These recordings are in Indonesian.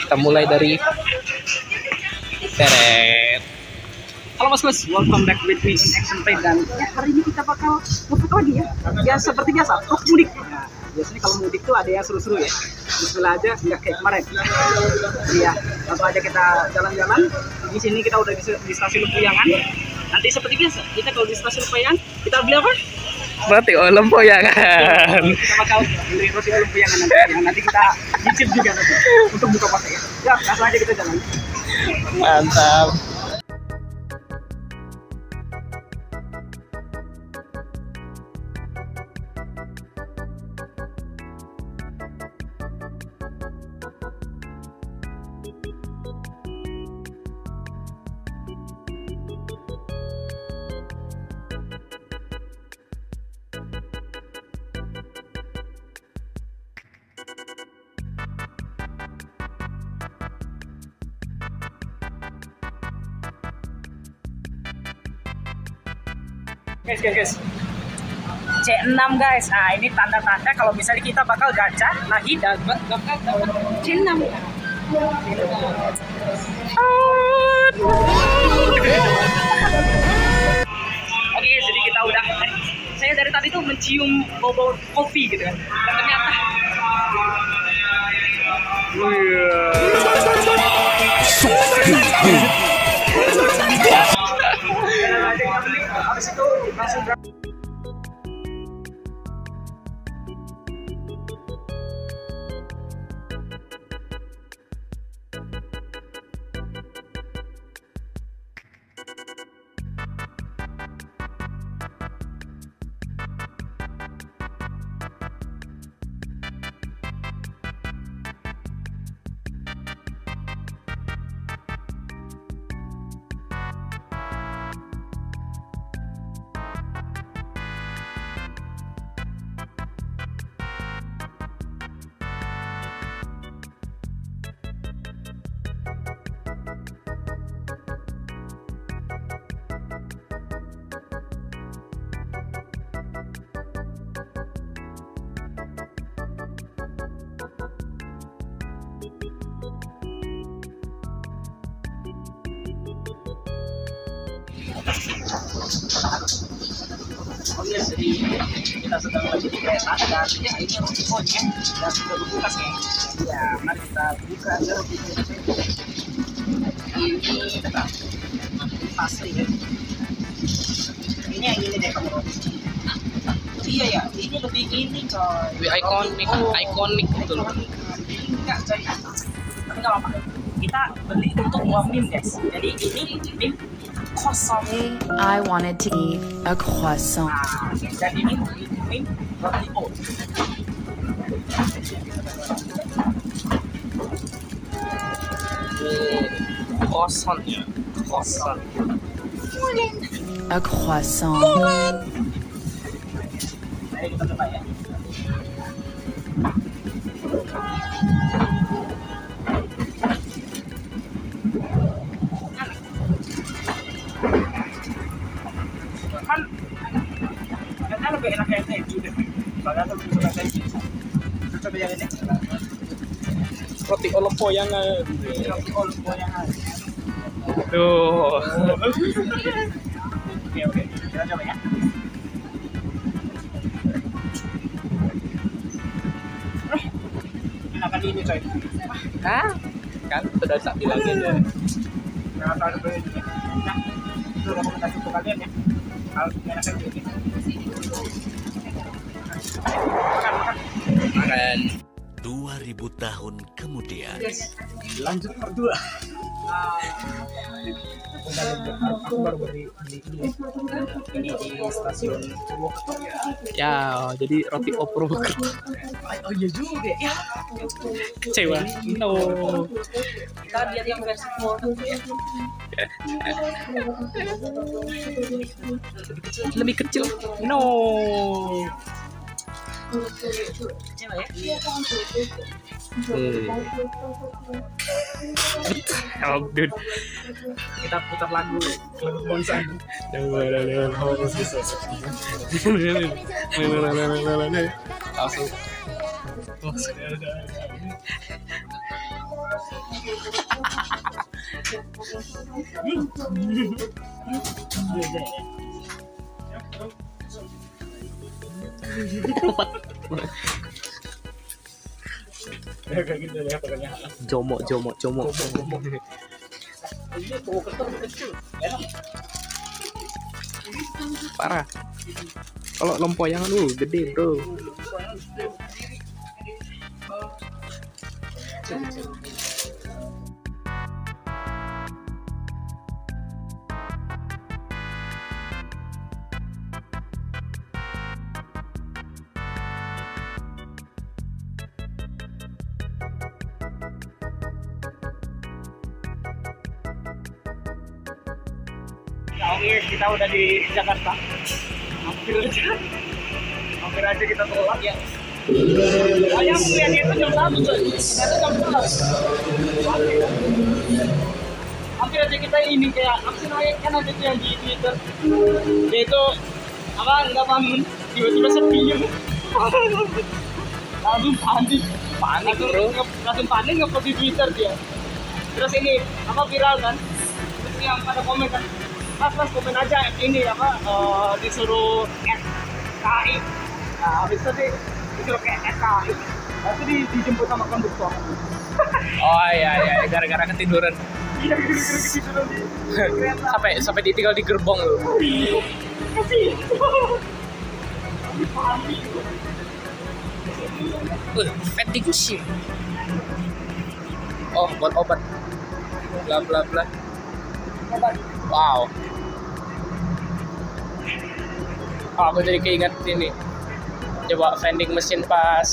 Kita mulai dari seret. Halo Mas, welcome back with me in Action Play, dan hari ini kita bakal ngevlog lagi ya. Ya seperti biasa, vlog mudik. Nah, biasanya kalau mudik tuh ada yang seru-seru ya. Bismillah aja, nggak kayak kemarin. Iya, langsung aja kita jalan-jalan. Di sini kita udah di stasiun Lempuyangan. Nanti seperti biasa, kita kalau di stasiun Lempuyangan, kita beli apa? Roti Lempuyangan. Kita bakal beli roti Lempuyangan nanti. Yang nanti kita cicip juga nanti untuk buka puasa ya. Ya, langsung aja kita jalan. Mantap. Guys. C6 guys. Nah, ini tanda-tanda kalau misalnya kita bakal gacha lagi dapat C6. Oke, jadi kita udah saya dari tadi tuh mencium bau-bau kopi gitu kan. Dan ternyata habis itu langsung jadi kita sedang lagi di kereta dan ya ini roti konya dan sudah berbuka sih. Ya, mari kita buka roti konya. Ini tetap asli ya. Ini yang ini deh kamu roti. Iya ya, ini lebih ini coy. Lebih ikonik betul. Enggak coy. Tapi nggak apa-apa. Kita beli untuk buah mie guys. Jadi ini mie croissant. I wanted to eat a croissant. Dan ini mie roti oat. Croissant ya. Croissant. A croissant. Ayo kita coba ya. Kan lebih enak yang ini juga. Soalnya tuh suka kayak gini. Coba yang ini. Roti Lempuyangan. Roti Lempuyangan. Tuh. Oke. Kita coba ya. Enakan ini coy. Hah? Kan sudah tak bilangin ya. Nah, kalau beli ini. Nah, itu rekomendasi untuk kalian ya. Kalau enakan ini. Makan. 2000 tahun kemudian. Yes. Lanjut part 2. Aku baru beli ini di stasiun Purwokerto Ya, jadi roti Purwokerto. Oh iya juga ya. Kecewa. No. Kita lihat yang versi Purwokerto ya. Lebih kecil. No. Coba ya. Oh, dude. Kita putar lagu Bonsai. Langsung. Kayak gitu ya pokoknya. Jomo. Parah. Kalau lompoyangan gede bro. Oke, kita udah di Jakarta. Hampir aja kita telat ya. Ayam kuliahnya itu jam 1 coy. Ternyata jam 11. Hampir aja kita ini kayak apa sih namanya, kan ada tuh yang di Twitter. Dia itu apa nggak bangun tiba-tiba sepi. Langsung panik bro. Langsung panik nge-post di Twitter dia. Terus ini apa viral kan? Terus yang pada komen kan, Mas komen aja ini apa disuruh KI. Nah habis itu disuruh kayak KI. Lalu dijemput sama konduktor. Oh iya, gara-gara ketiduran. Iya, gara-gara ketiduran di kereta. sampai ditinggal di gerbong loh. Kasih. Panik. Fatigue shit. Oh, buat obat. Bla bla bla. Wow. Oh, aku jadi keinget ini. Coba vending mesin pas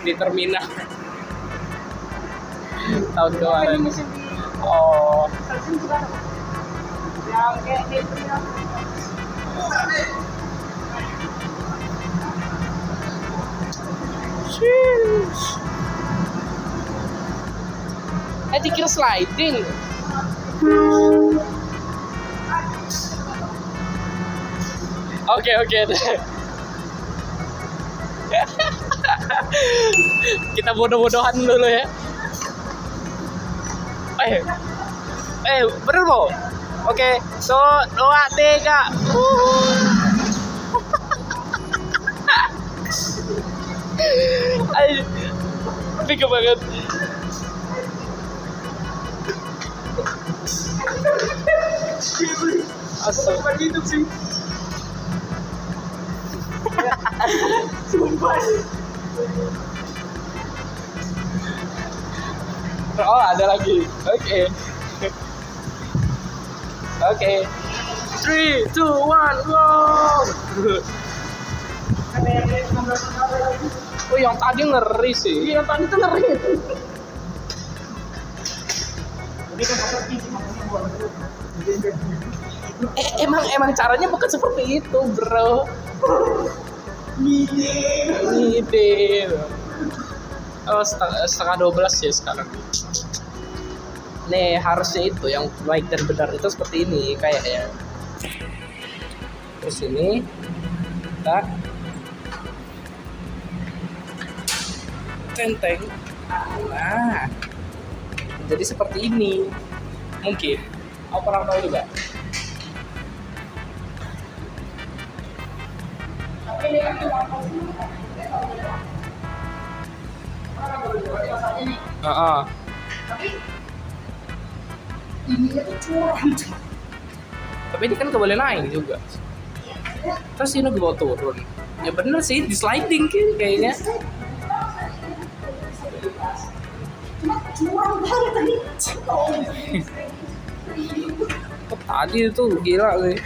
di terminal tahun kemarin. Oh, Yang kayak gitu ya. dikira sliding. Oke. Kita bodoh-bodohan dulu ya. Bener loh. Oke, 1, 2, 3. Tiga banget. Asal hidup sih. Sumpah. Oh, ada lagi. Oke. 3, 2, 1, go. Oh, yang tadi ngeri sih. Iya, tadi tuh ngeri. Emang caranya bukan seperti itu, bro. Ngide. Oh, setengah 12 ya sekarang. Nih, harusnya itu yang baik dan benar itu seperti ini kayaknya. Terus ini kita tenteng. Nah, jadi seperti ini. Mungkin aku kurang tahu juga. Tapi ini kan keboleh naik juga. Terus ini gue bawa turun. Ya bener sih, di sliding kayaknya. Tadi itu gila sih.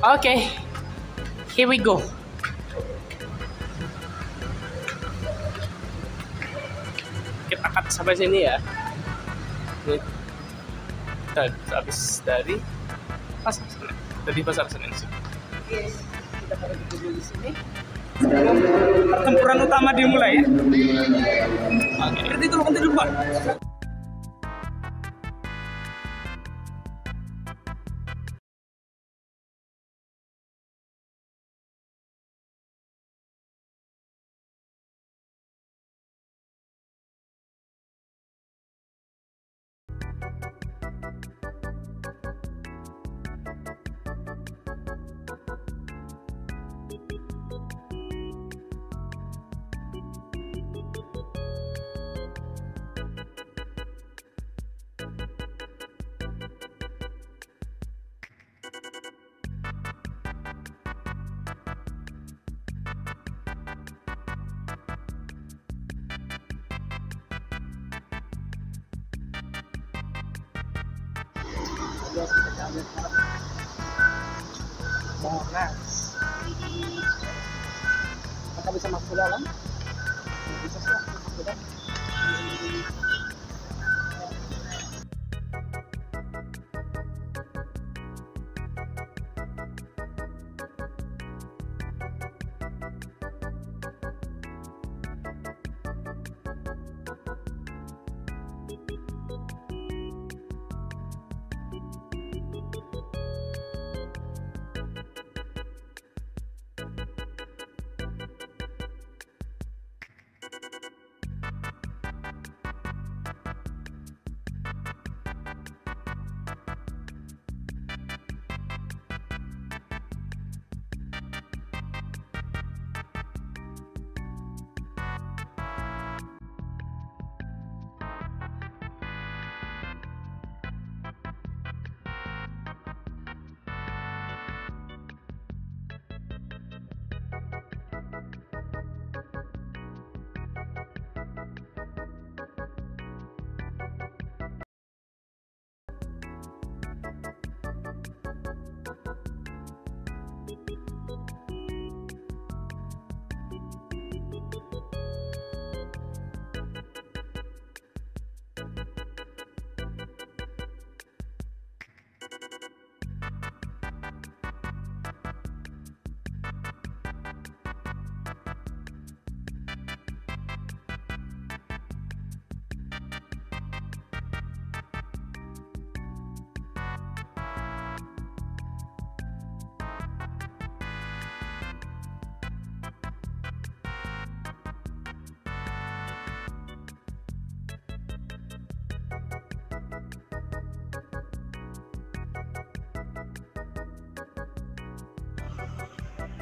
Oke, here we go. Kita cut sampai sini ya. Kita habis dari pasar Senen. Dari pasar Senen sih. Yes, kita pada duduk di sini. Pertempuran utama dimulai ya. Oke. Berarti itu nanti dulu. biasa kita jalan Monas. Apakah bisa masuk ke dalam? Bisa sih masuk ke dalam.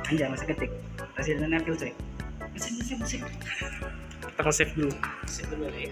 Anjay, masih ketik. Hasilnya nempel coy. Masih. Kita nge-save dulu. Save dulu ya.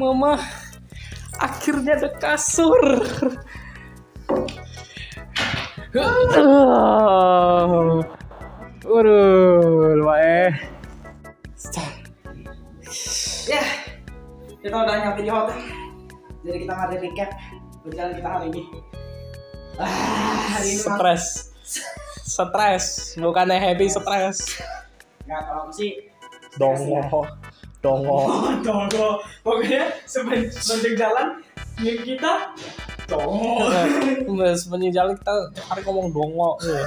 Mama, akhirnya ada kasur. Waduh, lumayan. Ya, kita udah nyampe di hotel. Jadi kita mari recap perjalanan kita hari ini. Hari ini Stres, bukannya happy, stres. nggak, kalau aku sih Dongo. Pokoknya sepanjang jalan yang kita dongo. Sepanjang jalan kita hari ngomong dongo. Ya,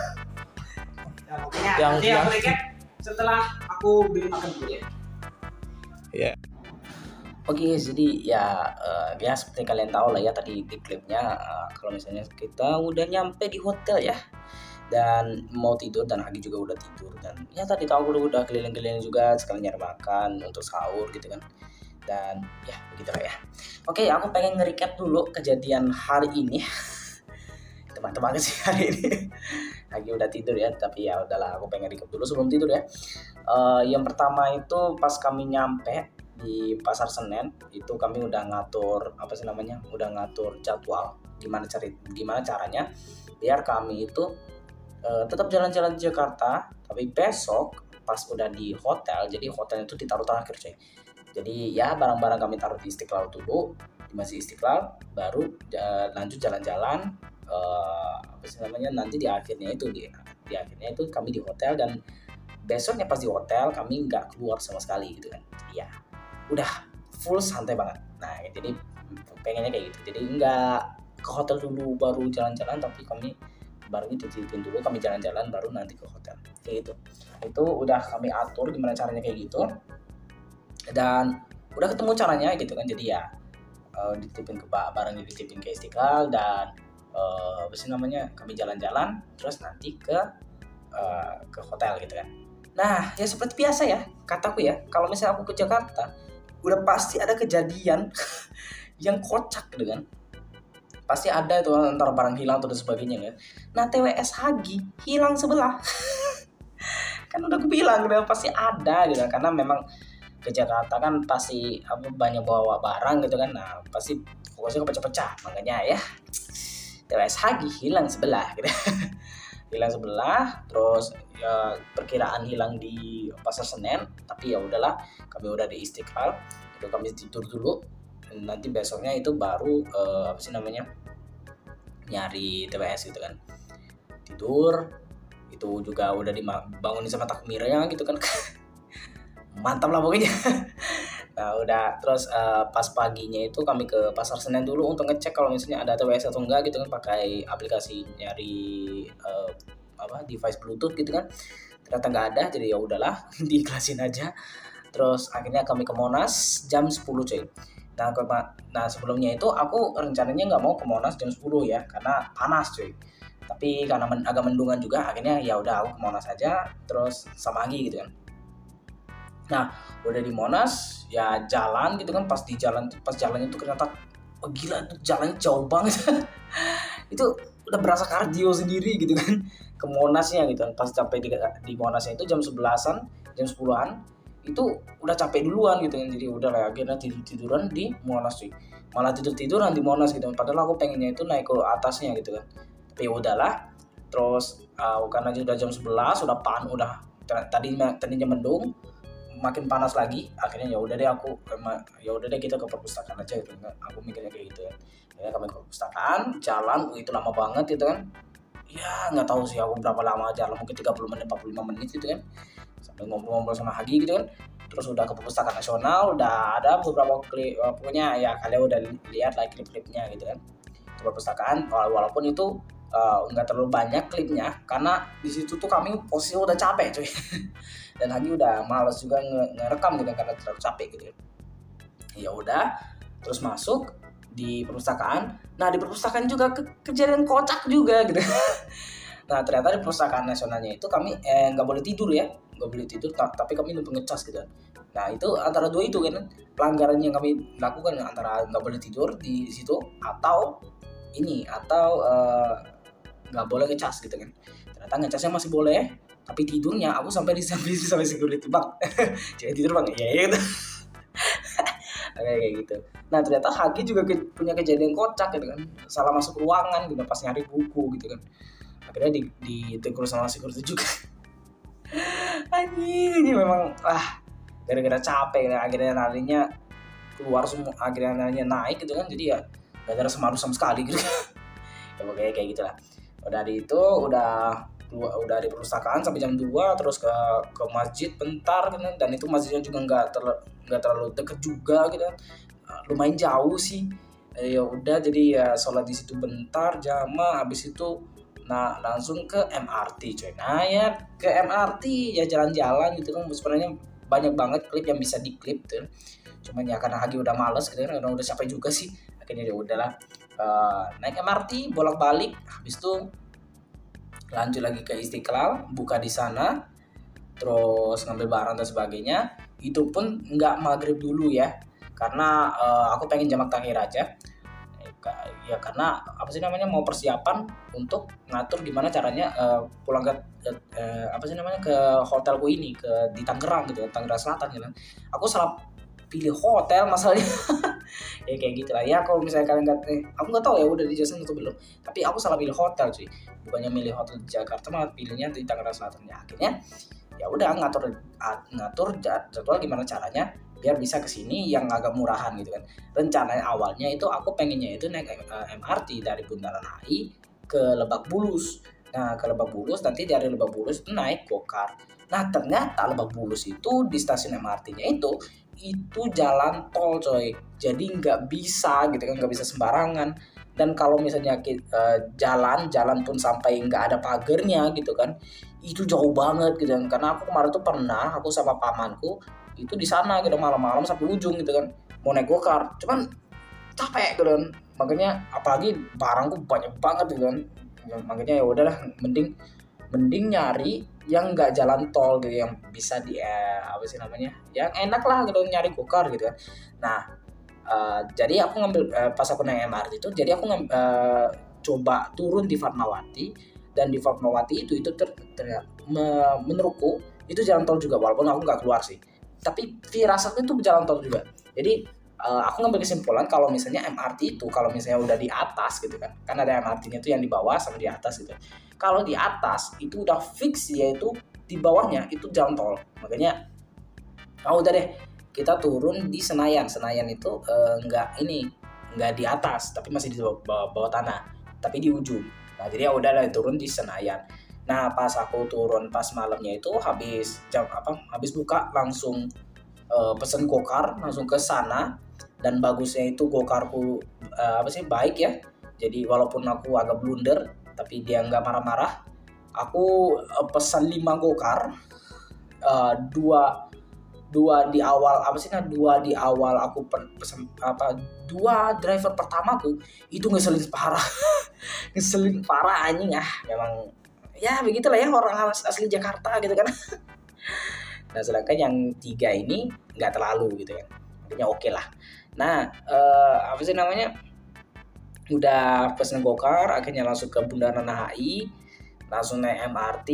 pokoknya nanti aku recap setelah aku beli makan dulu ya. Iya. Oke, jadi ya seperti kalian tahu lah ya tadi di klipnya, kalau misalnya kita udah nyampe di hotel ya dan mau tidur, dan Hagi juga udah tidur, dan ya tadi tahu udah keliling-keliling juga sekalian nyari makan untuk sahur gitu kan, dan ya begitulah ya. Oke, aku pengen nge-recap dulu kejadian hari ini. Teman-teman sih hari ini Hagi udah tidur ya, tapi ya udahlah, aku pengen recap dulu sebelum tidur ya. Yang pertama itu pas kami nyampe di Pasar Senen itu kami udah ngatur udah ngatur gimana caranya biar kami itu tetap jalan-jalan di Jakarta, tapi besok pas udah di hotel, jadi hotel itu ditaruh terakhir coy. Jadi ya barang-barang kami taruh di Istiqlal dulu, di Masjid Istiqlal, baru lanjut jalan-jalan. Apa sih namanya, nanti di akhirnya itu kami di hotel, dan besoknya pas di hotel kami nggak keluar sama sekali gitu kan. Ya udah full santai banget. Nah jadi pengennya kayak gitu, jadi nggak ke hotel dulu baru jalan-jalan, tapi kami baru dititipin dulu, kami jalan-jalan baru nanti ke hotel kayak gitu. Itu udah kami atur gimana caranya kayak gitu, dan udah ketemu caranya gitu kan. Jadi ya dititipin ke barang, dititipin ke Istiqlal, dan apa sih namanya, kami jalan-jalan terus nanti ke hotel gitu kan. Nah ya seperti biasa ya, kataku ya, kalau misalnya aku ke Jakarta udah pasti ada kejadian yang kocak gitu kan. Pasti ada itu antara barang hilang atau dan sebagainya kan. Nah TWS Hagi hilang sebelah. Kan udah aku bilang udah pasti ada gitu kan. Karena memang ke Jakarta kan pasti banyak bawa barang gitu kan. Nah pasti fokusnya kepecah-pecah, makanya ya TWS Hagi hilang sebelah gitu. Hilang sebelah, terus ya perkiraan hilang di Pasar Senen, tapi ya udahlah, kami udah di Istiqlal, itu kami tidur dulu. Nanti besoknya itu baru apa sih namanya, nyari TWS gitu kan. Tidur itu juga udah dibangunin sama takmirnya gitu kan. Mantap lah pokoknya. Nah udah, terus pas paginya itu kami ke Pasar Senen dulu untuk ngecek kalau misalnya ada TWS atau enggak gitu kan, pakai aplikasi nyari device Bluetooth gitu kan. Ternyata nggak ada, jadi ya udahlah diikhlasin aja. Terus akhirnya kami ke Monas jam 10 coy. Nah sebelumnya itu aku rencananya nggak mau ke Monas jam 10 ya, karena panas cuy. Tapi karena agak mendungan juga, akhirnya ya udah aku ke Monas aja, terus sama Agi gitu kan. Nah udah di Monas ya jalan gitu kan, pas jalannya itu ternyata gila, itu jalannya jauh banget. Itu udah berasa kardio sendiri gitu kan ke Monasnya gitu kan. Pas sampai di Monasnya itu jam 11-an, jam 10-an itu udah capek duluan gitu kan. Jadi udah lah, akhirnya tiduran di Monas cuy. Malah tiduran di Monas gitu kan. Padahal aku pengennya itu naik ke atasnya gitu kan. Tapi udahlah. Terus karena udah jam 11, udah tadinya mendung, makin panas lagi. Akhirnya ya udah deh kita ke perpustakaan aja gitu kan. Aku mikirnya kayak gitu ya. Akhirnya kami ke perpustakaan, jalan itu lama banget gitu kan. Ya nggak tahu sih aku berapa lama jalan, mungkin 30 menit 45 menit gitu kan, sambil ngobrol-ngobrol sama Hagi gitu kan. Terus udah ke Perpustakaan Nasional, udah ada beberapa klip, pokoknya ya kalian udah lihat lah klip-klipnya gitu kan. Ke perpustakaan, walaupun itu nggak terlalu banyak klipnya, karena di situ tuh kami posisi udah capek cuy. Dan Hagi udah males juga ngerekam gitu kan, karena terlalu capek gitu kan. Ya udah, terus masuk di perpustakaan. Nah di perpustakaan juga kejadian kocak juga gitu. Nah ternyata di Perpustakaan Nasionalnya itu kami nggak boleh tidur ya, tapi kami lupa ngecas gitu. Nah itu antara dua itu kan pelanggaran yang kami lakukan, antara nggak boleh tidur di situ atau nggak boleh ngecas gitu kan. Ternyata ngecasnya masih boleh, tapi tidurnya aku sampai security, bang. Jangan tidur bang, ya gitu. Kayak gitu. Nah ternyata Hagi juga punya kejadian kocak gitu kan, salah masuk ruangan gitu pas nyari buku gitu kan. Akhirnya ditegur sama security juga. Anjing memang gara-gara capek ya, akhirnya narinya keluar semua, akhirnya narinya naik gitu kan. Jadi ya gak ada rasa malu sama sekali gitu. Ya pokoknya kayak gitulah. Udah di itu udah di perpustakaan sampai jam 2, terus ke masjid bentar gitu, dan itu masjidnya juga nggak terlalu deket juga gitu, lumayan jauh sih. Ya udah, jadi ya sholat di situ bentar jamaah, habis itu nah langsung ke MRT coy. Nah ya ke MRT ya jalan-jalan gitu kan. Sebenarnya banyak banget klip yang bisa diklip tuh, cuman ya karena Hagi udah males gitu kan, udah capek juga sih, akhirnya ya udahlah naik MRT bolak-balik. Habis itu lanjut lagi ke Istiqlal, buka di sana, terus ngambil barang dan sebagainya. Itu pun nggak maghrib dulu ya, karena aku pengen jamak takhir aja ya, karena apa sih namanya, mau persiapan untuk ngatur gimana caranya pulang ke ke hotelku ini, di Tangerang gitu, Tangerang Selatan gitu. Aku salah pilih hotel masalahnya. Ya kayak gitu lah ya. Kalau misalnya kalian nggak aku nggak tahu ya udah dijelasin atau belum, tapi aku salah pilih hotel cuy, bukannya milih hotel di Jakarta malah pilihnya di Tangerang Selatan. Ya akhirnya ya udah ngatur jadwal gimana caranya biar bisa ke sini yang agak murahan gitu kan. Rencananya awalnya itu aku pengennya itu naik MRT dari Bundaran HI ke Lebak Bulus. Nah, ke Lebak Bulus, nanti dari Lebak Bulus itu naik gokar. Nah, ternyata Lebak Bulus itu di stasiun MRT-nya itu jalan tol coy. Jadi nggak bisa gitu kan, nggak bisa sembarangan. Dan kalau misalnya jalan pun sampai nggak ada pagernya gitu kan, itu jauh banget gitu kan. Karena aku kemarin tuh pernah, aku sama pamanku itu di sana gitu malam-malam sampai ujung gitu kan, mau naik gokar, cuman capek gitu kan. Makanya apalagi barangku banyak banget gitu kan. Makanya ya udahlah, mending nyari yang nggak jalan tol gitu, yang bisa di apa sih namanya, yang enak lah gitu nyari gokar gitu kan. Nah jadi aku ngambil pas aku naik MRT itu, jadi aku coba turun di Fatmawati, dan di Fatmawati itu menurutku itu jalan tol juga, walaupun aku nggak keluar sih, tapi firasatnya itu jalan tol juga. Jadi aku ngambil kesimpulan kalau misalnya MRT itu kalau misalnya udah di atas gitu kan ada MRT-nya itu yang di bawah sama di atas gitu. Kalau di atas itu udah fix, yaitu di bawahnya itu jalan tol. Makanya udah deh, kita turun di Senayan. Senayan itu nggak di atas, tapi masih di bawah tanah, tapi di ujung. Nah jadi ya udah lah, turun di Senayan. Nah pas aku turun pas malamnya itu habis buka langsung pesen gokar langsung ke sana. Dan bagusnya itu gokarku baik ya. Jadi walaupun aku agak blunder, tapi dia nggak marah-marah. Aku pesan 5 gokar, dua di awal aku pesan dua driver pertamaku itu ngeselin parah anjing. Memang ya begitulah ya orang asli Jakarta gitu kan. Nah sedangkan yang 3 ini nggak terlalu gitu ya, artinya oke lah. Nah udah pesen gokar, akhirnya langsung ke Bundaran HI, langsung naik MRT,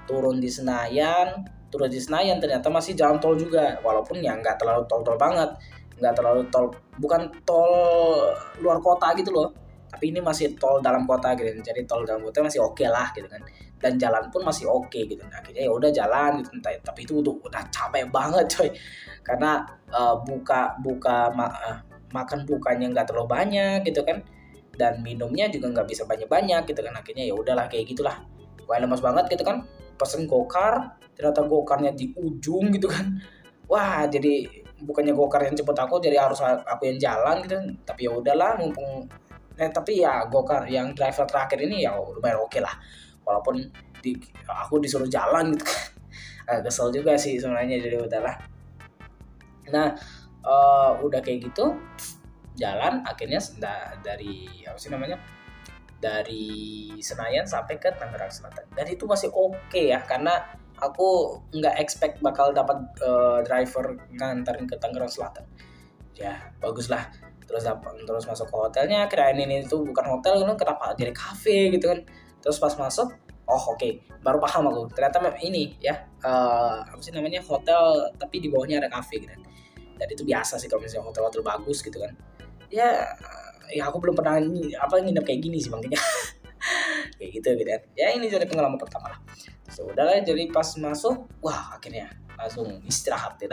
turun di Senayan ternyata masih jalan tol juga, walaupun ya nggak terlalu tol banget, nggak terlalu tol, bukan tol luar kota gitu loh, tapi ini masih tol dalam kota gitu. Jadi tol dalam kota masih oke lah gitu kan, dan jalan pun masih oke gitu. Nah, akhirnya ya udah jalan gitu, tapi itu udah capek banget coy, karena makan bukanya nggak terlalu banyak gitu kan, dan minumnya juga nggak bisa banyak gitu kan. Akhirnya ya udahlah kayak gitulah, wah lemas banget gitu kan. Pesen gokar, ternyata gokarnya di ujung gitu kan. Wah jadi bukannya gokar yang cepet aku, jadi harus aku yang jalan gitu. Tapi ya udahlah, mumpung tapi ya gokar yang driver terakhir ini ya lumayan oke lah, walaupun aku disuruh jalan gitu kan. Kesel juga sih sebenarnya, jadi udahlah. Nah udah kayak gitu jalan, akhirnya dari Senayan sampai ke Tangerang Selatan, dan itu masih oke ya, karena aku nggak expect bakal dapat driver nganterin ke Tangerang Selatan. Ya bagus lah. Terus masuk ke hotelnya, kirain ini tuh bukan hotel kan, kenapa jadi kafe gitu kan. Terus pas masuk, oke, baru paham aku, ternyata ini ya hotel tapi di bawahnya ada kafe gitu kan. Dan itu biasa sih kalau misalnya hotel-hotel bagus gitu kan. Ya aku belum pernah nginep kayak gini sih makanya. Kayak gitu kan. Ya ini jadi pengalaman pertama lah. Udahlah, jadi pas masuk, wah akhirnya langsung istirahat ya.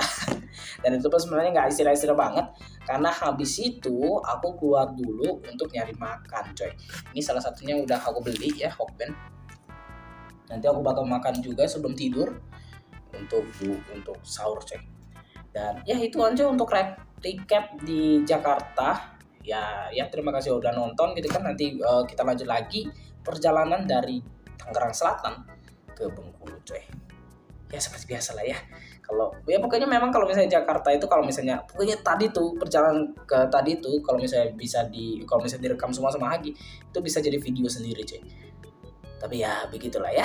Dan itu pas sebenarnya nggak istirahat banget, karena habis itu aku keluar dulu untuk nyari makan coy. Ini salah satunya udah aku beli ya, Hokben. Nanti aku bakal makan juga sebelum tidur untuk sahur coy. Dan ya itu aja untuk recap di Jakarta. Ya terima kasih udah nonton gitu kan. Nanti kita lanjut lagi perjalanan dari Tangerang Selatan ke Bengkulu coy. Ya seperti biasa lah ya. Pokoknya memang kalau misalnya Jakarta itu, kalau misalnya pokoknya tadi tuh perjalanan ke tadi tuh, kalau misalnya kalau misalnya direkam semua sama Hagi, itu bisa jadi video sendiri coy. Tapi ya begitulah ya.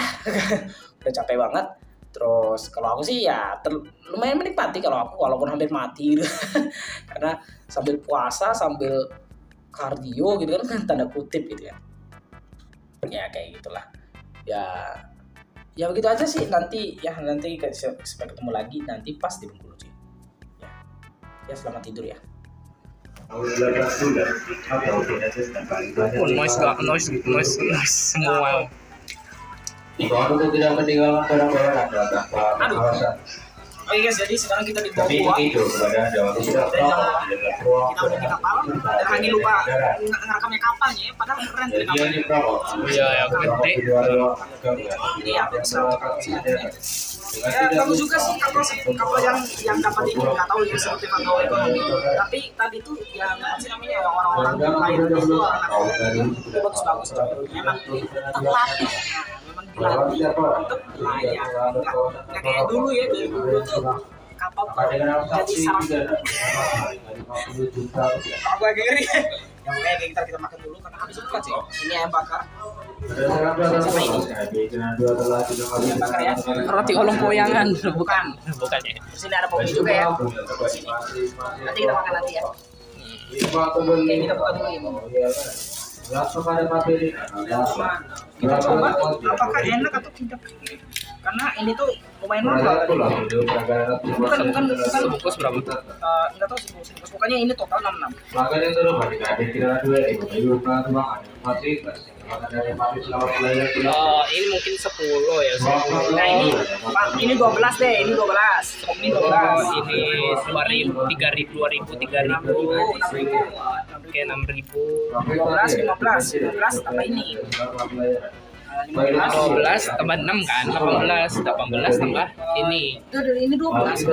Udah capek banget. Terus kalau aku sih ya lumayan menikmati kalau aku, walaupun hampir mati gitu. Karena sambil puasa sambil kardio gitu kan, tanda kutip gitu ya. Ya kayak gitulah. Ya begitu aja sih. Nanti sampai ketemu lagi nanti pas di Bengkulu sih. Ya selamat tidur ya. Oh, noise semua. Untuk tidak meninggalkan barang-barang adalah kawasan. Oke guys, jadi sekarang kita di bawah Tapi gua. itu kepada Jawa Kita udah di kapal, dan lagi lupa ngerekamnya kapan ya, padahal keren tuh di kapal. Iya, ya gede. Ini apa ya, bagus juga sih kapal yang dapat ini, nggak tahu ya seperti pantau ekonomi. Tapi tadi tuh yang apa sih namanya ya, orang-orang lain itu itu bagus-bagus. Memang terlatih, memang dilatih untuk layak. Nggak kayak dulu ya, dari dulu tuh kapal jadi sarang. Aku agak ngeri. Yang kayak kita makan dulu karena habis buka sih. Ini ayam bakar. Siapa ini? Ayam bakar ya. Roti olong koyangan, bukan ya. Terus ini ada kopi juga ya. Sini. Nanti kita makan nanti ya. Oke, kita buka dulu ya. Kita coba apakah enak atau tidak. Karena ini tuh lumayan mahal tadi. Bukan Sebungkus berapa? Enggak tahu sih bungkus. Pokoknya ini total 66. Oh, ini mungkin 10 ya. Nah, ini 12 deh, ini 12. Ini 12. Oh, ini 2.000, 3.000, 3.000. Oke, 6.000. 12 tambah ini. 12 tambah 6 kan, 18 tambah ini. Itu dari ini 12.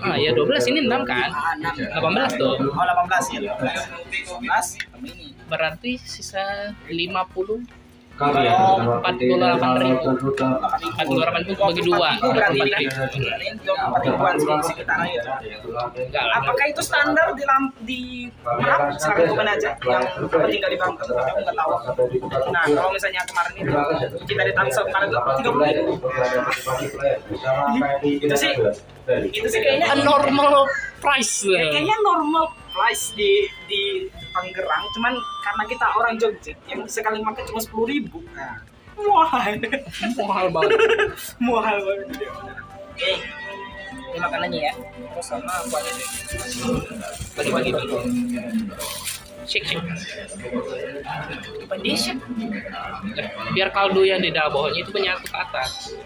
Ah ya 12 ini 6 kan? 18 tuh. Oh, 18 ya. 12 tambah ini. Berarti sisa 50. Oh, 48.000 bagi 2. Berarti ini 4.000-an sekitar aja. Enggak lah. Apakah itu standar di Merak? Silakan komen aja yang tinggal di Bangka. Aku nggak tahu. Nah, kalau misalnya kemarin itu kita di Tangsel kemarin itu 30.000. Itu sih kayaknya A normal price. kayaknya normal price di Tangerang, cuman karena kita orang Jogja yang sekali makan cuma 10.000. Nah, Mahal banget. mahal banget. Oke, ini makanannya ya. Terus sama kuahnya deh. Bagi-bagi dulu. Shake. Foundation. Biar kaldu yang di bawahnya itu menyatu ke atas.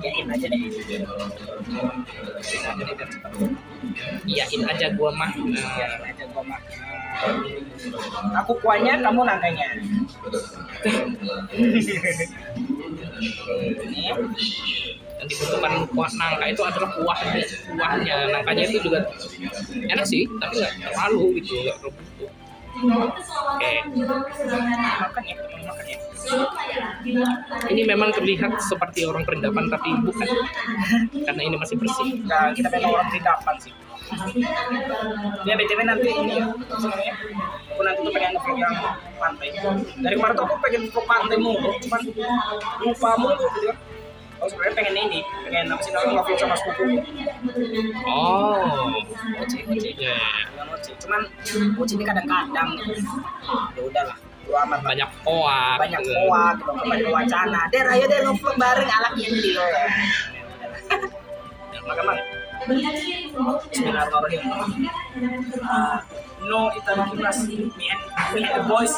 Yain aja deh. Iyain aja gua mah. Yain aja gua makan. Aku kuahnya, kamu nangkanya. Ini Yang dibutuhkan kuah nangka itu adalah kuahnya. Nangkanya itu juga enak sih, tapi nggak terlalu gitu, nggak terlalu butuh. Oke. makan ya. Ini memang terlihat seperti orang perendapan tapi bukan, karena ini masih bersih. Nah, kita memang orang tindakan sih. Ya BTW nanti ini ya, sebenarnya aku nanti tuh pengen vlog yang pantai. Dari kemarin tuh aku pengen vlog pantai mulu, cuman lupa mulu gitu kan. Aku sebenarnya pengen apa sih namanya vlog sama sepupu. Oh, Oce. ya. Dengan Oce. Cuman Oce ini kadang-kadang ya udahlah, lu amat lah. Banyak hoak. Banyak hoak, gitu, banyak wacana. Der ayo deh nge-vlog bareng ala Kindi. Makan bang. Bismillahirrahmanirrahim. No itadakimasu. Me and the boys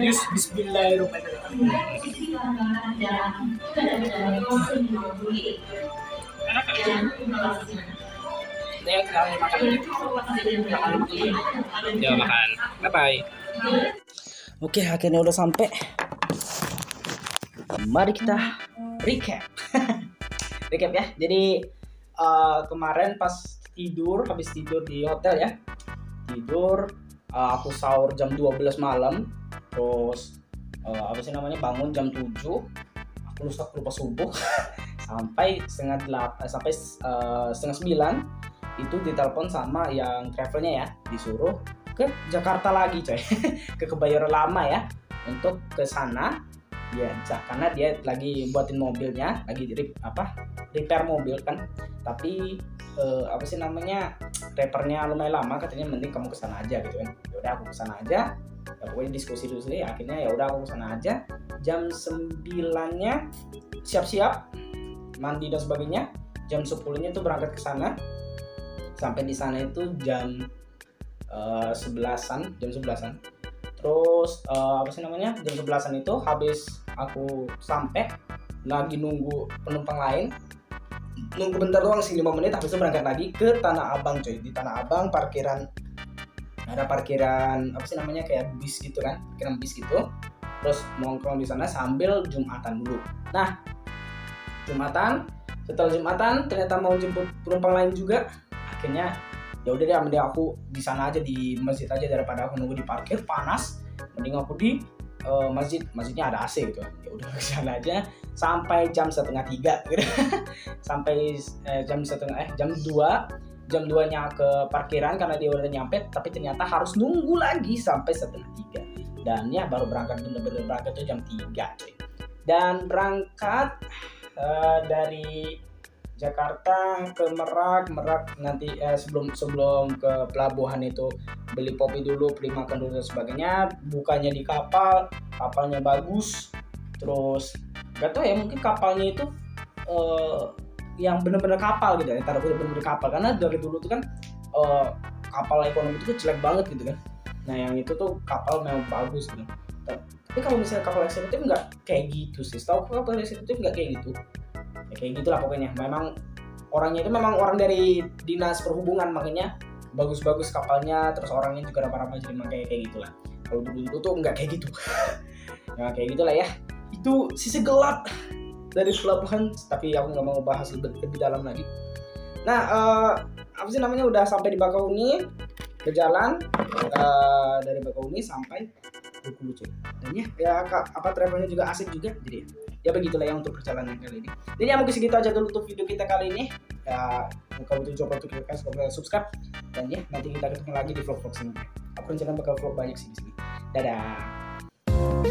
use Bismillahirrahmanirrahim. Enak kan? Yang kalian makan Ya makan. Bye bye. Oke, akhirnya udah sampai. Mari kita recap. Recap ya. Jadi kemarin pas habis tidur di hotel ya. Aku sahur jam 12 malam. Terus bangun jam 7. Aku lupa subuh. sampai setengah 9 itu ditelepon sama yang travelnya ya, disuruh ke Jakarta lagi coy. Ke Kebayoran Lama ya, untuk ke sana ya, karena dia lagi buatin mobilnya, lagi repair mobil kan. Tapi repairnya lumayan lama, katanya mending kamu kesana aja gitu kan. Ya udah aku kesana aja, ya, pokoknya diskusi dulu sih, akhirnya ya udah aku kesana aja. Jam 9-nya siap-siap mandi dan sebagainya, jam 10-nya itu berangkat ke sana. Sampai di sana itu jam jam 11-an. Terus apa sih namanya, jam 11-an itu habis aku sampai, lagi nunggu penumpang lain, nunggu bentar doang sih 5 menit, habis itu berangkat lagi ke Tanah Abang coy. Di Tanah Abang ada parkiran apa sih namanya, kayak bis gitu kan, parkiran bis gitu. Terus nongkrong di sana sambil Jumatan dulu. Nah, setelah Jumatan ternyata mau jemput penumpang lain juga. Akhirnya ya udah deh, mending aku di sana aja, di masjid aja, daripada aku nunggu di parkir panas. Mending aku di masjidnya ada AC gitu. Ya udah ke sana aja sampai jam 2:30 gitu. Sampai jam 2-nya ke parkiran karena dia udah nyampe, tapi ternyata harus nunggu lagi sampai 2:30. Dan ya baru bener-bener berangkat tuh jam 3 cuy. Dan berangkat dari Jakarta ke Merak nanti sebelum ke pelabuhan itu beli kopi dulu, beli makan dulu dan sebagainya. Bukanya di kapalnya bagus. Terus gak tau ya, mungkin kapalnya itu yang bener-bener kapal gitu ya, taruh bener-bener kapal, karena dari dulu tuh kan kapal ekonomi itu jelek banget gitu kan. Nah yang itu tuh kapal memang bagus gitu. Tapi kalau misalnya kapal eksekutif nggak kayak gitu sih. Setahu aku kapal eksekutif nggak kayak gitu. Ya, kayak gitulah pokoknya. Memang orangnya itu memang orang dari dinas perhubungan, makanya bagus-bagus kapalnya. Terus orangnya juga ramah-ramah, jadi kayak gitulah. Kalau dulu tuh nggak kayak gitu. Ya kayak gitulah ya. Itu sisi gelap dari pelabuhan, tapi aku nggak mau bahas lebih dalam lagi. Nah, apa sih namanya, udah sampai di Bakahuni, berjalan dari Bakahuni sampai Bengkulu cuy. Dan ya travelnya juga asik juga. Jadi ya begitulah ya untuk perjalanan kali ini. Jadi ya mungkin segitu aja dulu untuk video kita kali ini. Ya, kalau coba untuk subscribe, dan ya nanti kita ketemu lagi di vlog-vlog selanjutnya. Aku rencana bakal vlog banyak sih di sini. Dadah.